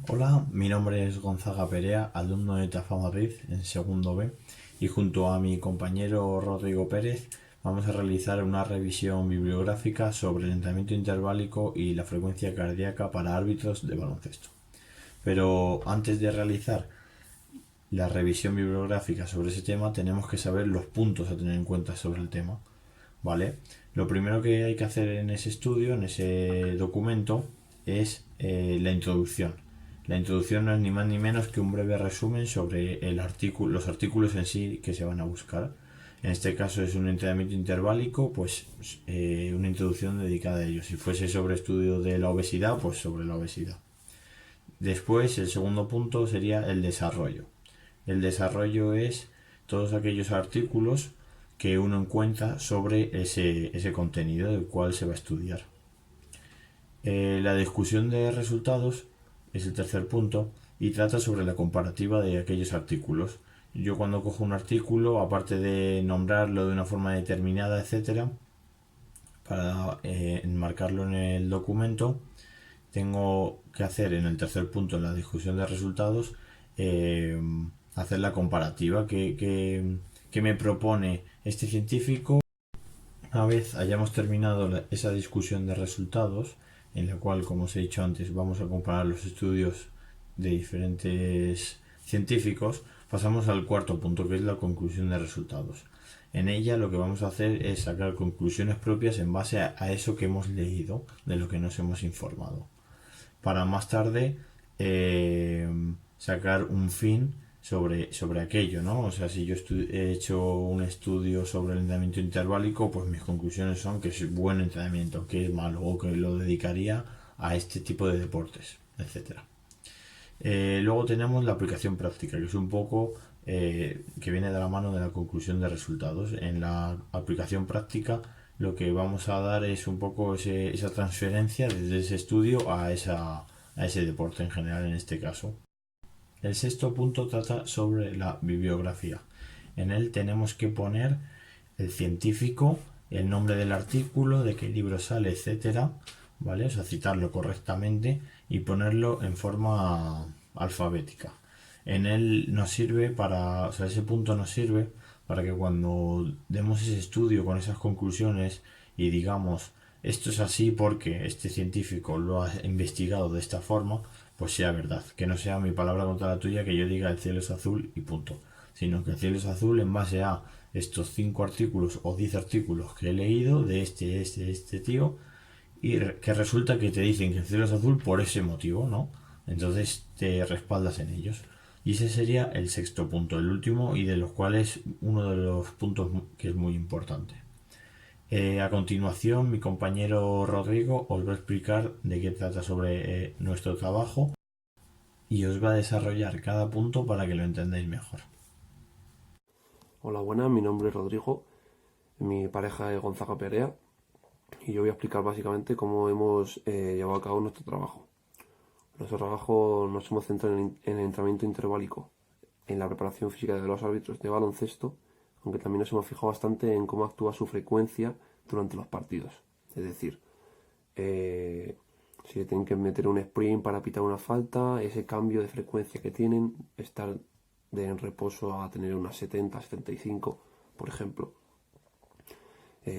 Hola, mi nombre es Gonzaga Perea, alumno de TAFA Madrid en segundo B, y junto a mi compañero Rodrigo Pérez vamos a realizar una revisión bibliográfica sobre el entrenamiento interválico y la frecuencia cardíaca para árbitros de baloncesto. Pero antes de realizar la revisión bibliográfica sobre ese tema tenemos que saber los puntos a tener en cuenta sobre el tema, ¿vale? Lo primero que hay que hacer en ese estudio, en ese documento, es la introducción. La introducción no es ni más ni menos que un breve resumen sobre los artículos en sí que se van a buscar. En este caso es un entrenamiento interválico, pues una introducción dedicada a ello. Si fuese sobre estudio de la obesidad, pues sobre la obesidad. Después, el segundo punto sería el desarrollo. El desarrollo es todos aquellos artículos que uno encuentra sobre ese contenido del cual se va a estudiar. La discusión de resultados es el tercer punto y trata sobre la comparativa de aquellos artículos. Yo cuando cojo un artículo, aparte de nombrarlo de una forma determinada, etcétera, para enmarcarlo en el documento, tengo que hacer en el tercer punto, en la discusión de resultados, eh, hacer la comparativa que me propone este científico. Una vez hayamos terminado esa discusión de resultados, en la cual, como os he dicho antes, vamos a comparar los estudios de diferentes científicos, pasamos al cuarto punto, que es la conclusión de resultados. En ella lo que vamos a hacer es sacar conclusiones propias en base a eso que hemos leído, de lo que nos hemos informado, para más tarde sacar un fin sobre aquello, ¿no? O sea, si yo he hecho un estudio sobre el entrenamiento interválico, pues mis conclusiones son que es buen entrenamiento, que es malo, o que lo dedicaría a este tipo de deportes, etcétera. Luego tenemos la aplicación práctica, que es un poco que viene de la mano de la conclusión de resultados. En la aplicación práctica lo que vamos a dar es un poco esa transferencia desde ese estudio a ese deporte en general en este caso. El sexto punto trata sobre la bibliografía. En él tenemos que poner el científico, el nombre del artículo, de qué libro sale, etcétera, ¿vale? O sea, citarlo correctamente y ponerlo en forma alfabética. En él nos sirve para, o sea, ese punto nos sirve para que cuando demos ese estudio con esas conclusiones y digamos esto es así porque este científico lo ha investigado de esta forma, pues sea verdad, que no sea mi palabra contra la tuya, que yo diga el cielo es azul y punto, sino que el cielo es azul en base a estos 5 artículos o 10 artículos que he leído de este tío, y que resulta que te dicen que el cielo es azul por ese motivo, ¿no? Entonces te respaldas en ellos. Y ese sería el sexto punto, el último, y de los cuales uno de los puntos que es muy importante. A continuación, mi compañero Rodrigo os va a explicar de qué trata sobre nuestro trabajo y os va a desarrollar cada punto para que lo entendáis mejor. Hola, buenas, mi nombre es Rodrigo, mi pareja es Gonzaga Perea y yo voy a explicar básicamente cómo hemos llevado a cabo nuestro trabajo. Nuestro trabajo nos hemos centrado en el entrenamiento interválico, en la preparación física de los árbitros de baloncesto, aunque también nos hemos fijado bastante en cómo actúa su frecuencia durante los partidos. Es decir, si tienen que meter un sprint para pitar una falta, ese cambio de frecuencia que tienen, estar en reposo a tener unas 70, 75, por ejemplo.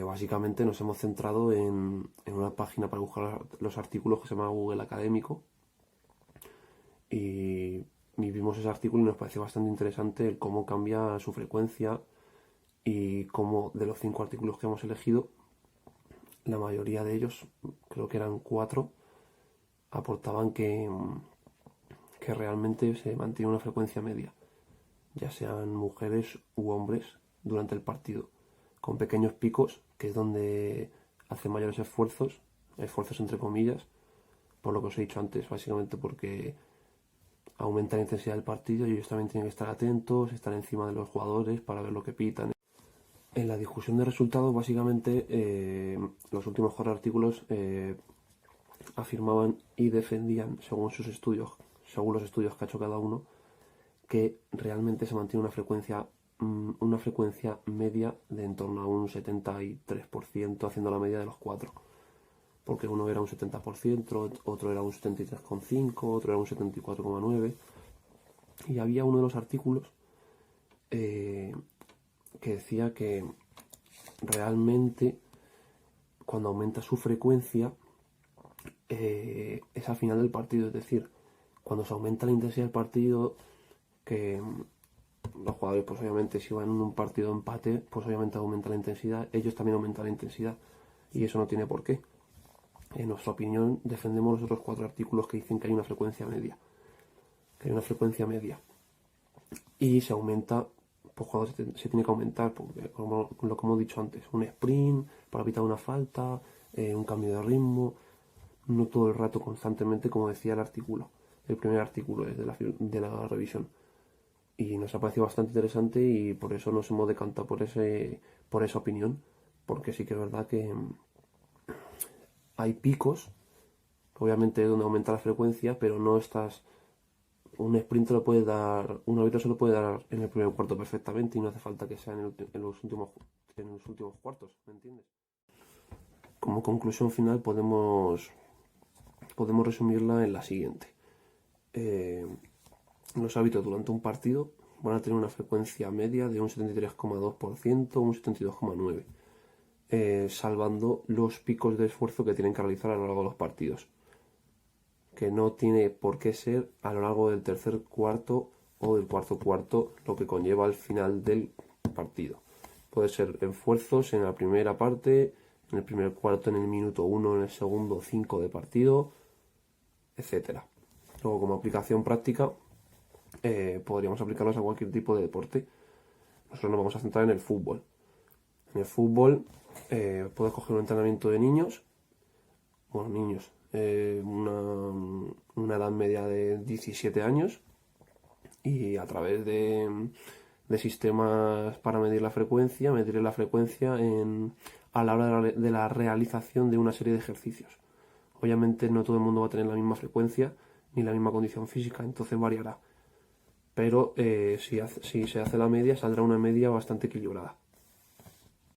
Básicamente nos hemos centrado en una página para buscar los artículos que se llama Google Académico y vimos ese artículo y nos pareció bastante interesante el cómo cambia su frecuencia y cómo de los 5 artículos que hemos elegido, la mayoría de ellos, creo que eran 4, aportaban que realmente se mantiene una frecuencia media, ya sean mujeres u hombres, durante el partido, con pequeños picos, que es donde hacen mayores esfuerzos entre comillas, por lo que os he dicho antes, básicamente porque aumenta la intensidad del partido y ellos también tienen que estar atentos, estar encima de los jugadores para ver lo que pitan. En la discusión de resultados, básicamente, los últimos 4 artículos afirmaban y defendían, según sus estudios, según los estudios que ha hecho cada uno, que realmente se mantiene una frecuencia media de en torno a un 73%, haciendo la media de los 4. porque uno era un 70%, otro era un 73,5%, otro era un 74,9%. Y había uno de los artículos que decía que realmente cuando aumenta su frecuencia es al final del partido, es decir, cuando se aumenta la intensidad del partido, que los jugadores pues obviamente si van en un partido de empate, pues obviamente aumenta la intensidad, ellos también aumentan la intensidad y eso no tiene por qué. En nuestra opinión defendemos los otros 4 artículos que dicen que hay una frecuencia media, y se aumenta pues cuando se tiene que aumentar, porque como lo que hemos dicho antes, un sprint para evitar una falta, un cambio de ritmo, no todo el rato constantemente, como decía el primer artículo de la revisión. Y nos ha parecido bastante interesante y por eso nos hemos decantado por esa opinión, porque sí que es verdad que hay picos, obviamente donde aumenta la frecuencia, pero no estás... Un sprint te lo puede dar, un árbitro se lo puede dar en el primer cuarto perfectamente y no hace falta que sea en los últimos cuartos, ¿me entiendes? Como conclusión final podemos resumirla en la siguiente. Los árbitros durante un partido van a tener una frecuencia media de un 73,2% o un 72,9%, salvando los picos de esfuerzo que tienen que realizar a lo largo de los partidos, que no tiene por qué ser a lo largo del tercer cuarto o del cuarto cuarto, lo que conlleva al final del partido. Puede ser esfuerzos en la primera parte, en el primer cuarto, en el minuto 1, en el segundo 5 de partido, etcétera. Luego, como aplicación práctica, podríamos aplicarlos a cualquier tipo de deporte. Nosotros nos vamos a centrar en el fútbol. En el fútbol puedes coger un entrenamiento de niños, una edad media de 17 años, y a través de sistemas para medir la frecuencia a la hora de la realización de una serie de ejercicios. Obviamente no todo el mundo va a tener la misma frecuencia ni la misma condición física, entonces variará. Pero si se hace la media, saldrá una media bastante equilibrada.